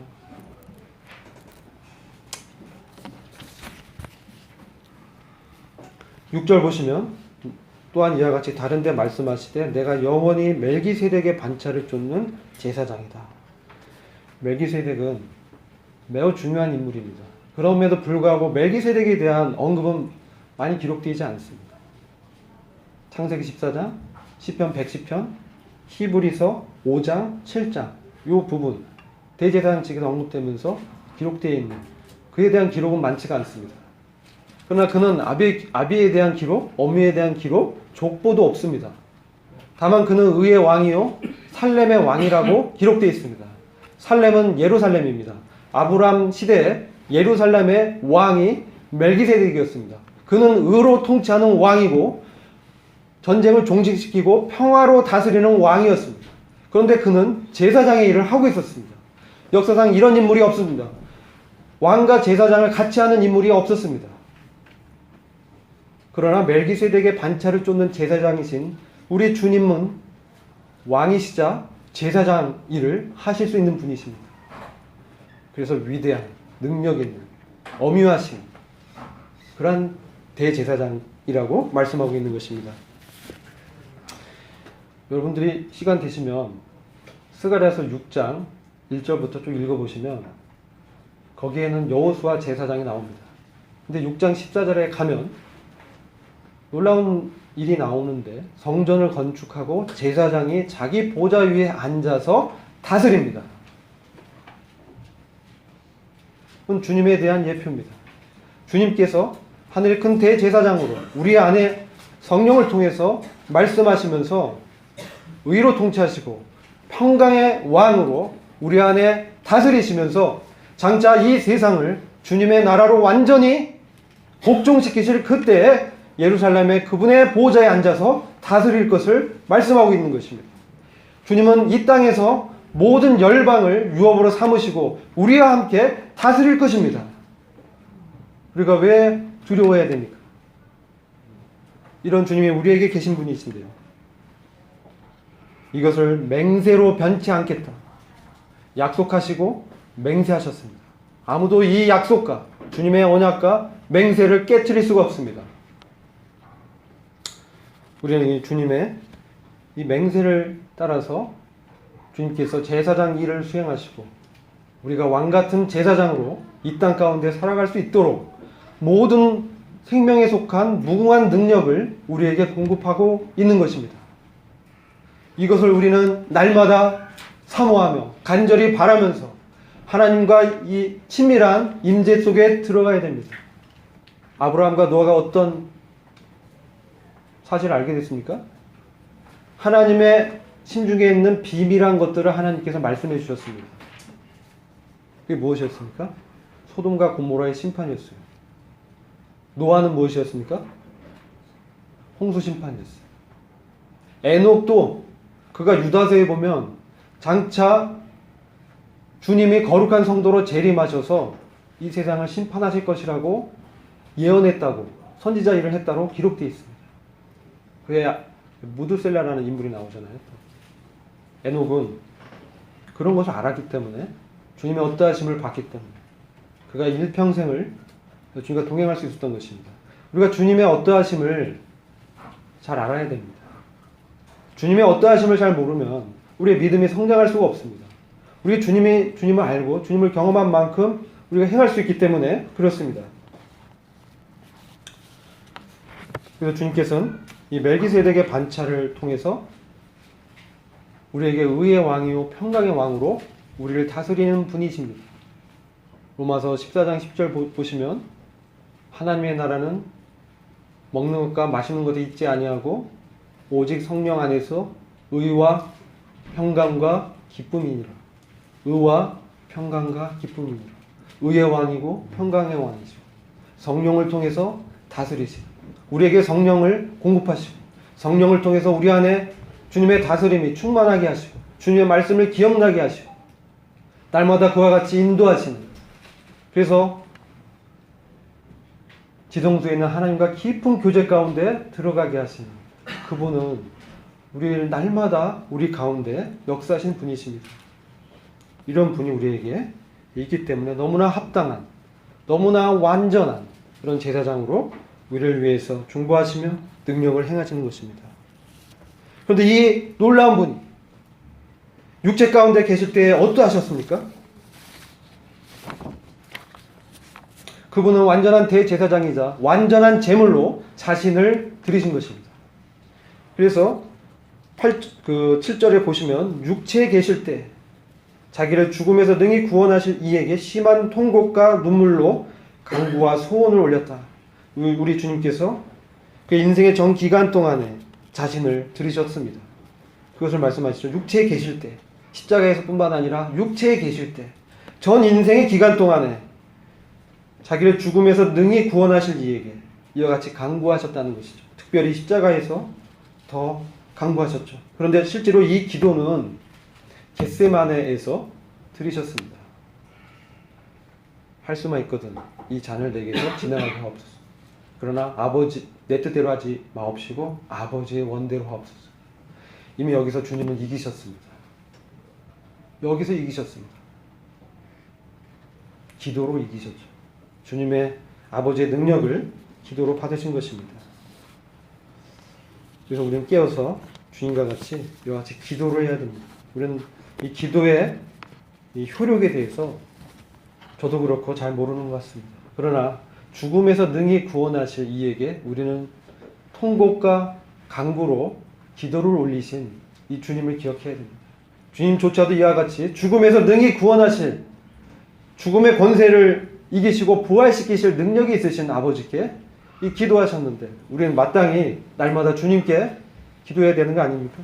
(6절) 보시면 또한 이와 같이 다른 데 말씀하시되 내가 영원히 멜기세덱의 반차를 쫓는 제사장이다. 멜기세덱은 매우 중요한 인물입니다. 그럼에도 불구하고 멜기세덱에 대한 언급은 많이 기록되지 않습니다. 창세기 14장, 시편 110편, 히브리서 5장, 7장 이 부분 대제사장직에서 언급되면서 기록되어 있는 그에 대한 기록은 많지가 않습니다. 그러나 그는 아비에 대한 기록, 어미에 대한 기록, 족보도 없습니다. 다만 그는 의의 왕이요 살렘의 왕이라고 기록되어 있습니다. 살렘은 예루살렘입니다. 아브람 시대에 예루살렘의 왕이 멜기세덱이었습니다. 그는 의로 통치하는 왕이고 전쟁을 종식시키고 평화로 다스리는 왕이었습니다. 그런데 그는 제사장의 일을 하고 있었습니다. 역사상 이런 인물이 없습니다. 왕과 제사장을 같이 하는 인물이 없었습니다. 그러나 멜기세덱의 반차를 쫓는 제사장이신 우리 주님은 왕이시자 제사장 일을 하실 수 있는 분이십니다. 그래서 위대한 능력 있는 엄유하신 그러한 대제사장이라고 말씀하고 있는 것입니다. 여러분들이 시간 되시면 스가랴서 6장 1절부터 쭉 읽어보시면 거기에는 여호수아 제사장이 나옵니다. 근데 6장 14절에 가면 놀라운 일이 나오는데 성전을 건축하고 제사장이 자기 보좌 위에 앉아서 다스립니다. 그건 주님에 대한 예표입니다. 주님께서 하늘의 큰 대제사장으로 우리 안에 성령을 통해서 말씀하시면서 의로 통치하시고 평강의 왕으로 우리 안에 다스리시면서 장차 이 세상을 주님의 나라로 완전히 복종시키실 그때에 예루살렘의 그분의 보좌에 앉아서 다스릴 것을 말씀하고 있는 것입니다. 주님은 이 땅에서 모든 열방을 유업으로 삼으시고 우리와 함께 다스릴 것입니다. 우리가 왜 두려워해야 됩니까? 이런 주님이 우리에게 계신 분이신데요. 이것을 맹세로 변치 않겠다 약속하시고 맹세하셨습니다. 아무도 이 약속과 주님의 언약과 맹세를 깨트릴 수가 없습니다. 우리는 이 주님의 이 맹세를 따라서 주님께서 제사장 일을 수행하시고 우리가 왕같은 제사장으로 이 땅 가운데 살아갈 수 있도록 모든 생명에 속한 무궁한 능력을 우리에게 공급하고 있는 것입니다. 이것을 우리는 날마다 사모하며 간절히 바라면서 하나님과 이 친밀한 임재 속에 들어가야 됩니다. 아브라함과 노아가 어떤 사실을 알게 됐습니까? 하나님의 심중에 있는 비밀한 것들을 하나님께서 말씀해 주셨습니다. 그게 무엇이었습니까? 소돔과 고모라의 심판이었어요. 노아는 무엇이었습니까? 홍수 심판이었어요. 에녹도 그가 유다서에 보면 장차 주님이 거룩한 성도로 재림하셔서 이 세상을 심판하실 것이라고 예언했다고, 선지자 일을 했다고 기록되어 있습니다. 그에 무드셀라라는 인물이 나오잖아요. 에녹은 그런 것을 알았기 때문에, 주님의 어떠하심을 봤기 때문에 그가 일평생을 주님과 동행할 수 있었던 것입니다. 우리가 주님의 어떠하심을 잘 알아야 됩니다. 주님의 어떠하심을 잘 모르면 우리의 믿음이 성장할 수가 없습니다. 우리 주님을 알고 주님을 경험한 만큼 우리가 행할 수 있기 때문에 그렇습니다. 그래서 주님께서는 이 멜기세덱의 반차를 통해서 우리에게 의의 왕이요 평강의 왕으로 우리를 다스리는 분이십니다. 로마서 14장 10절 보시면 하나님의 나라는 먹는 것과 마시는 것에 있지 아니하고 오직 성령 안에서 의와 평강과 기쁨이니라. 의와 평강과 기쁨이니라. 의의 왕이고 평강의 왕이죠. 성령을 통해서 다스리시고 우리에게 성령을 공급하시고 성령을 통해서 우리 안에 주님의 다스림이 충만하게 하시고 주님의 말씀을 기억나게 하시고 날마다 그와 같이 인도하시는, 그래서 지성소에 있는 하나님과 깊은 교제 가운데 들어가게 하시는 그분은 우리를 날마다 우리 가운데 역사하신 분이십니다. 이런 분이 우리에게 있기 때문에 너무나 합당한, 너무나 완전한 그런 제사장으로 우리를 위해서 중보하시며 능력을 행하시는 것입니다. 그런데 이 놀라운 분이 육체 가운데 계실 때에 어떠하셨습니까? 그분은 완전한 대제사장이자 완전한 제물로 자신을 드리신 것입니다. 그래서 7절에 보시면 육체에 계실 때 자기를 죽음에서 능히 구원하실 이에게 심한 통곡과 눈물로 간구와 소원을 올렸다. 우리 주님께서 그 인생의 전 기간 동안에 자신을 들이셨습니다. 그것을 말씀하시죠. 육체에 계실 때, 십자가에서 뿐만 아니라 육체에 계실 때, 전 인생의 기간 동안에 자기를 죽음에서 능히 구원하실 이에게 이와 같이 간구하셨다는 것이죠. 특별히 십자가에서 더 간구하셨죠. 그런데 실제로 이 기도는 겟세마네에서 드리셨습니다. 할 수만 있거든 이 잔을 내게서 지나가게 하옵소서. 그러나 아버지 내 뜻대로 하지 마옵시고 아버지의 원대로 하옵소서. 이미 여기서 주님은 이기셨습니다. 여기서 이기셨습니다. 기도로 이기셨죠. 주님의 아버지의 능력을 기도로 받으신 것입니다. 그래서 우리는 깨어서 주님과 같이 이와 같이 기도를 해야 됩니다. 우리는 이 기도의 이 효력에 대해서 저도 그렇고 잘 모르는 것 같습니다. 그러나 죽음에서 능히 구원하실 이에게 우리는 통곡과 간구로 기도를 올리신 이 주님을 기억해야 됩니다. 주님조차도 이와 같이 죽음에서 능히 구원하실, 죽음의 권세를 이기시고 부활시키실 능력이 있으신 아버지께 이 기도하셨는데 우리는 마땅히 날마다 주님께 기도해야 되는 거 아닙니까?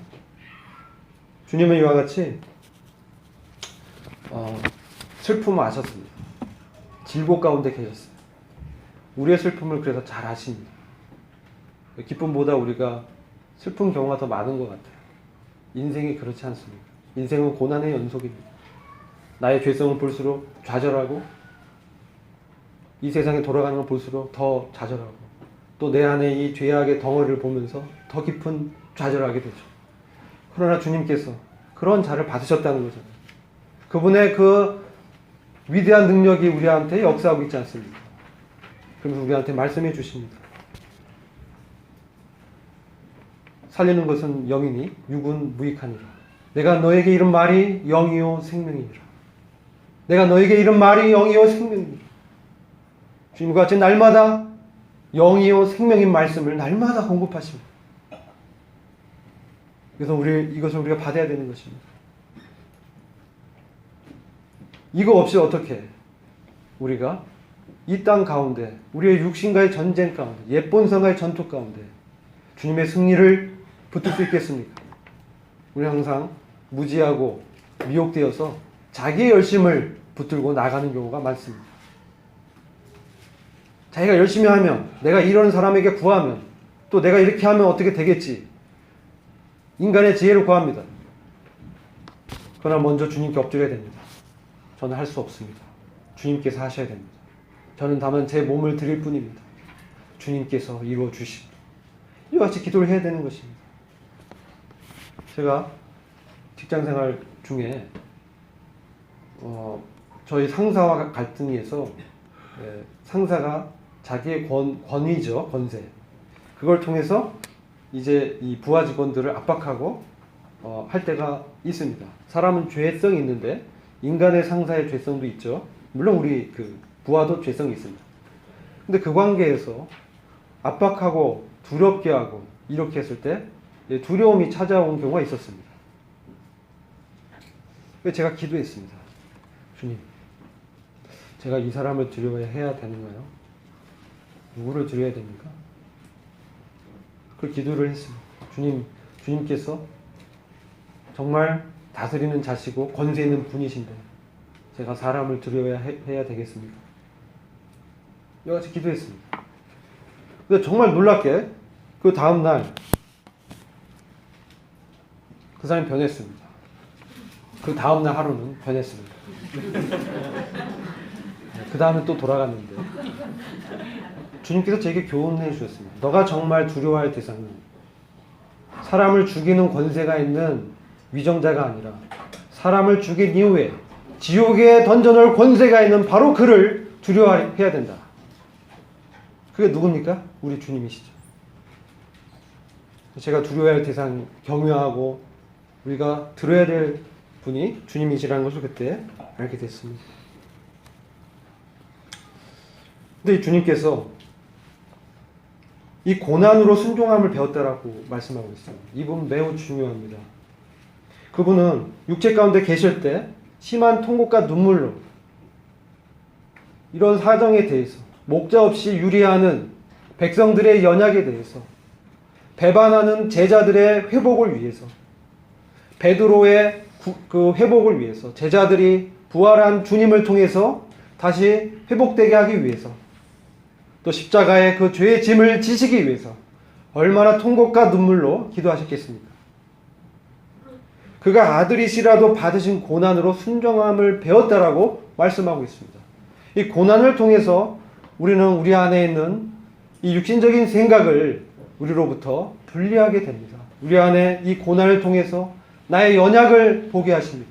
주님은 이와 같이 슬픔을 아셨습니다. 질고 가운데 계셨어요. 우리의 슬픔을 그래서 잘 아십니다. 기쁨보다 우리가 슬픈 경우가 더 많은 것 같아요. 인생이 그렇지 않습니까? 인생은 고난의 연속입니다. 나의 죄성을 볼수록 좌절하고 이 세상에 돌아가는 걸 볼수록 더 좌절하고 또 내 안에 이 죄악의 덩어리를 보면서 더 깊은 좌절하게 되죠. 그러나 주님께서 그런 자를 받으셨다는 거잖아요. 그분의 그 위대한 능력이 우리한테 역사하고 있지 않습니까? 그러면서 우리한테 말씀해 주십니다. 살리는 것은 영이니 육은 무익하니라. 내가 너에게 이른 말이 영이요 생명이니라. 내가 너에게 이른 말이 영이요 생명이니라. 주님과 같이 날마다 영이요 생명인 말씀을 날마다 공급하십니다. 그래서 이것을 우리가 받아야 되는 것입니다. 이거 없이 어떻게 우리가 이 땅 가운데 우리의 육신과의 전쟁 가운데 옛본성과의 전투 가운데 주님의 승리를 붙들 수 있겠습니까? 우리 항상 무지하고 미혹되어서 자기의 열심을 붙들고 나가는 경우가 많습니다. 자기가 열심히 하면, 내가 이런 사람에게 구하면, 또 내가 이렇게 하면 어떻게 되겠지? 인간의 지혜를 구합니다. 그러나 먼저 주님께 엎드려야 됩니다. 저는 할 수 없습니다. 주님께서 하셔야 됩니다. 저는 다만 제 몸을 드릴 뿐입니다. 주님께서 이루어 주십니다. 이와 같이 기도를 해야 되는 것입니다. 제가 직장생활 중에 저희 상사와 갈등이 해서 상사가 자기의 권위죠, 권세, 그걸 통해서 이제 이 부하 직원들을 압박하고 할 때가 있습니다. 사람은 죄성이 있는데 인간의 상사의 죄성도 있죠. 물론 우리 그 부하도 죄성이 있습니다. 근데 그 관계에서 압박하고 두렵게 하고 이렇게 했을 때 두려움이 찾아온 경우가 있었습니다. 그래서 제가 기도했습니다. 주님, 제가 이 사람을 두려워해야 되는가요? 누구를 두려워해야 됩니까? 그 기도를 했습니다. 주님께서 정말 다스리는 자시고 권세 있는 분이신데 제가 사람을 두려워해야 되겠습니까? 이와 같이 기도했습니다. 근데 정말 놀랍게 그 다음날 그 사람이 변했습니다. 그 다음날 하루는 변했습니다. 그 다음에 또 돌아갔는데 주님께서 제게 교훈해 주셨습니다. 너가 정말 두려워할 대상은 사람을 죽이는 권세가 있는 위정자가 아니라 사람을 죽인 이후에 지옥에 던져놓을 권세가 있는 바로 그를 두려워해야 된다. 그게 누굽니까? 우리 주님이시죠. 제가 두려워할 대상, 경외하고 우리가 들어야 될 분이 주님이시라는 것을 그때 알게 됐습니다. 근데 이 주님께서 이 고난으로 순종함을 배웠다라고 말씀하고 있어요. 이 부분 매우 중요합니다. 그분은 육체 가운데 계실 때 심한 통곡과 눈물로 이런 사정에 대해서 목자 없이 유리하는 백성들의 연약에 대해서 배반하는 제자들의 회복을 위해서 베드로의 그 회복을 위해서 제자들이 부활한 주님을 통해서 다시 회복되게 하기 위해서 또 십자가의 그 죄의 짐을 지시기 위해서 얼마나 통곡과 눈물로 기도하셨겠습니까? 그가 아들이시라도 받으신 고난으로 순종함을 배웠다라고 말씀하고 있습니다. 이 고난을 통해서 우리는 우리 안에 있는 이 육신적인 생각을 우리로부터 분리하게 됩니다. 우리 안에 이 고난을 통해서 나의 연약을 보게 하십니다.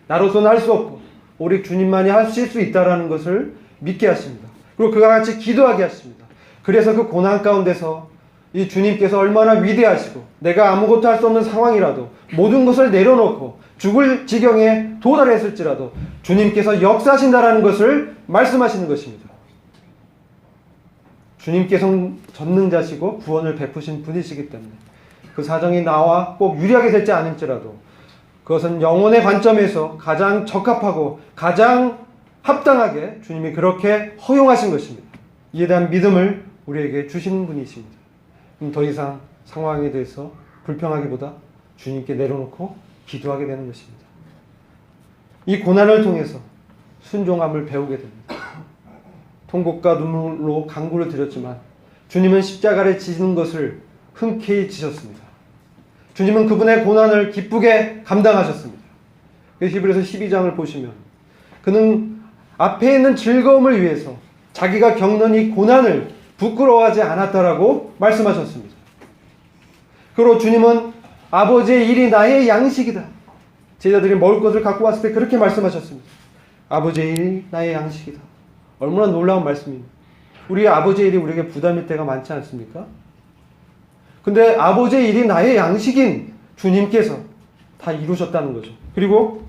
나로서는 할 수 없고 오직 주님만이 하실 수 있다는 것을 믿게 하십니다. 그리고 그와 같이 기도하게 하십니다. 그래서 그 고난 가운데서 이 주님께서 얼마나 위대하시고 내가 아무것도 할 수 없는 상황이라도 모든 것을 내려놓고 죽을 지경에 도달했을지라도 주님께서 역사하신다라는 것을 말씀하시는 것입니다. 주님께서 전능자시고 구원을 베푸신 분이시기 때문에 그 사정이 나와 꼭 유리하게 될지 않을지라도 그것은 영혼의 관점에서 가장 적합하고 가장 합당하게 주님이 그렇게 허용하신 것입니다. 이에 대한 믿음을 우리에게 주시는 분이십니다. 그럼 더 이상 상황에 대해서 불평하기보다 주님께 내려놓고 기도하게 되는 것입니다. 이 고난을 통해서 순종함을 배우게 됩니다. 통곡과 눈물로 간구를 드렸지만 주님은 십자가를 지는 것을 흔쾌히 지셨습니다. 주님은 그분의 고난을 기쁘게 감당하셨습니다. 히브리서 12장을 보시면 그는 앞에 있는 즐거움을 위해서 자기가 겪는 이 고난을 부끄러워하지 않았다라고 말씀하셨습니다. 그리고 주님은 아버지의 일이 나의 양식이다. 제자들이 먹을 것을 갖고 왔을 때 그렇게 말씀하셨습니다. 아버지의 일이 나의 양식이다. 얼마나 놀라운 말씀입니다. 우리 아버지의 일이 우리에게 부담일 때가 많지 않습니까? 근데 아버지의 일이 나의 양식인 주님께서 다 이루셨다는 거죠. 그리고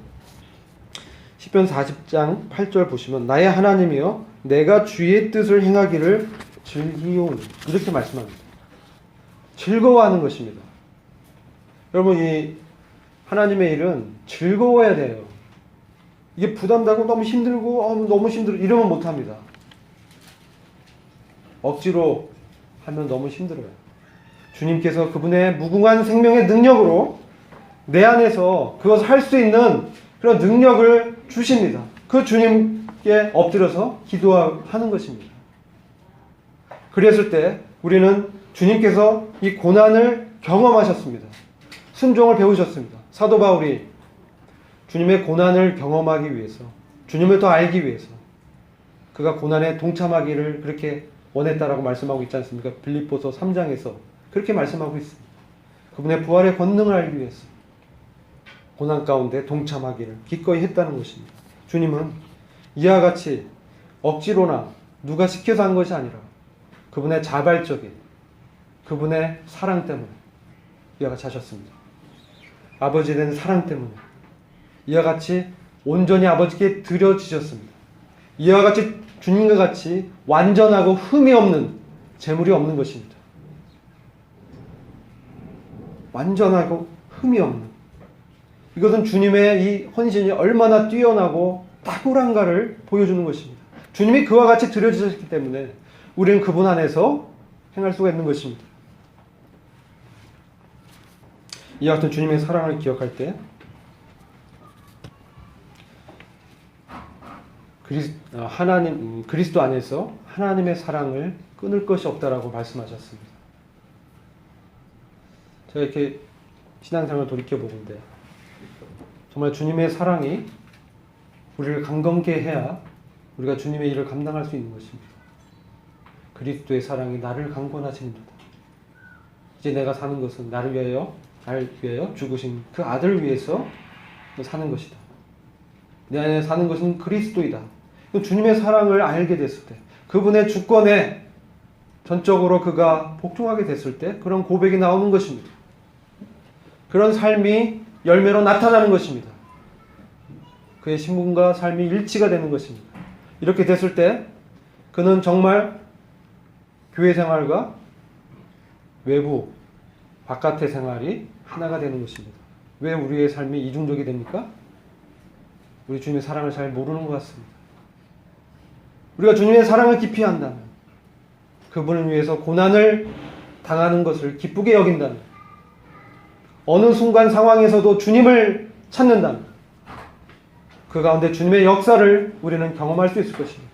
시편 40장 8절 보시면 나의 하나님이여 내가 주의 뜻을 행하기를 즐기오니 이렇게 말씀합니다. 즐거워하는 것입니다. 여러분 이 하나님의 일은 즐거워야 돼요. 이게 부담되고 너무 힘들고 너무 힘들어 이러면 못합니다. 억지로 하면 너무 힘들어요. 주님께서 그분의 무궁한 생명의 능력으로 내 안에서 그것을 할 수 있는 그런 능력을 주십니다. 그 주님께 엎드려서 기도하는 것입니다. 그랬을 때 우리는 주님께서 이 고난을 경험하셨습니다. 순종을 배우셨습니다. 사도 바울이 주님의 고난을 경험하기 위해서, 주님을 더 알기 위해서 그가 고난에 동참하기를 그렇게 원했다라고 말씀하고 있지 않습니까? 빌립보서 3장에서 그렇게 말씀하고 있습니다. 그분의 부활의 권능을 알기 위해서 고난 가운데 동참하기를 기꺼이 했다는 것입니다. 주님은 이와 같이 억지로나 누가 시켜서 한 것이 아니라 그분의 자발적인 그분의 사랑 때문에 이와 같이 하셨습니다. 아버지에 대한 사랑 때문에 이와 같이 온전히 아버지께 드려지셨습니다. 이와 같이 주님과 같이 완전하고 흠이 없는 재물이 없는 것입니다. 완전하고 흠이 없는, 이것은 주님의 이 헌신이 얼마나 뛰어나고 탁월한가를 보여주는 것입니다. 주님이 그와 같이 드려지셨기 때문에 우리는 그분 안에서 행할 수가 있는 것입니다. 이와 같은 주님의 사랑을 기억할 때 그리스도 안에서 하나님의 사랑을 끊을 것이 없다라고 말씀하셨습니다. 제가 이렇게 신앙생활을 돌이켜보건데 정말 주님의 사랑이 우리를 강건케 해야 우리가 주님의 일을 감당할 수 있는 것입니다. 그리스도의 사랑이 나를 강건하시는도다. 이제 내가 사는 것은 나를 위하여 죽으신 그 아들을 위해서 사는 것이다. 내 안에 사는 것은 그리스도이다. 주님의 사랑을 알게 됐을 때, 그분의 주권에 전적으로 그가 복종하게 됐을 때 그런 고백이 나오는 것입니다. 그런 삶이 열매로 나타나는 것입니다. 그의 신분과 삶이 일치가 되는 것입니다. 이렇게 됐을 때 그는 정말 교회 생활과 외부 바깥의 생활이 하나가 되는 것입니다. 왜 우리의 삶이 이중적이 됩니까? 우리 주님의 사랑을 잘 모르는 것 같습니다. 우리가 주님의 사랑을 깊이 한다면, 그분을 위해서 고난을 당하는 것을 기쁘게 여긴다면, 어느 순간 상황에서도 주님을 찾는다면 그 가운데 주님의 역사를 우리는 경험할 수 있을 것입니다.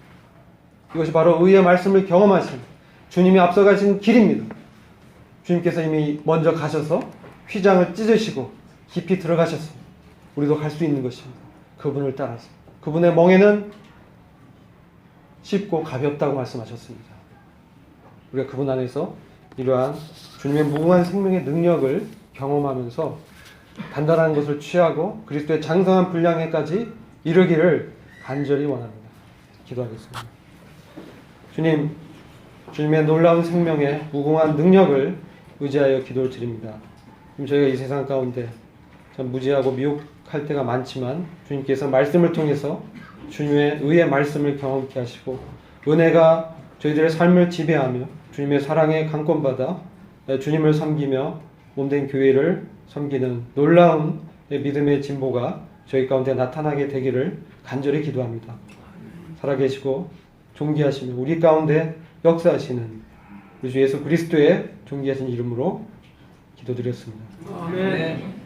이것이 바로 의의 말씀을 경험하신 주님이 앞서가신 길입니다. 주님께서 이미 먼저 가셔서 휘장을 찢으시고 깊이 들어가셨습니다. 우리도 갈 수 있는 것입니다. 그분을 따라서. 그분의 멍에는 쉽고 가볍다고 말씀하셨습니다. 우리가 그분 안에서 이러한 주님의 무궁한 생명의 능력을 경험하면서 단단한 것을 취하고 그리스도의 장성한 분량에까지 이르기를 간절히 원합니다. 기도하겠습니다. 주님, 주님의 놀라운 생명의 무궁한 능력을 의지하여 기도를 드립니다. 지금 저희가 이 세상 가운데 참 무지하고 미혹할 때가 많지만 주님께서 말씀을 통해서 주님의 의의 말씀을 경험케 하시고 은혜가 저희들의 삶을 지배하며 주님의 사랑에 강권받아 주님을 섬기며 몸된 교회를 섬기는 놀라운 믿음의 진보가 저희 가운데 나타나게 되기를 간절히 기도합니다. 살아계시고 존귀하시며 우리 가운데 역사하시는 우리 주 예수 그리스도의 존귀하신 이름으로 기도드렸습니다. 아멘.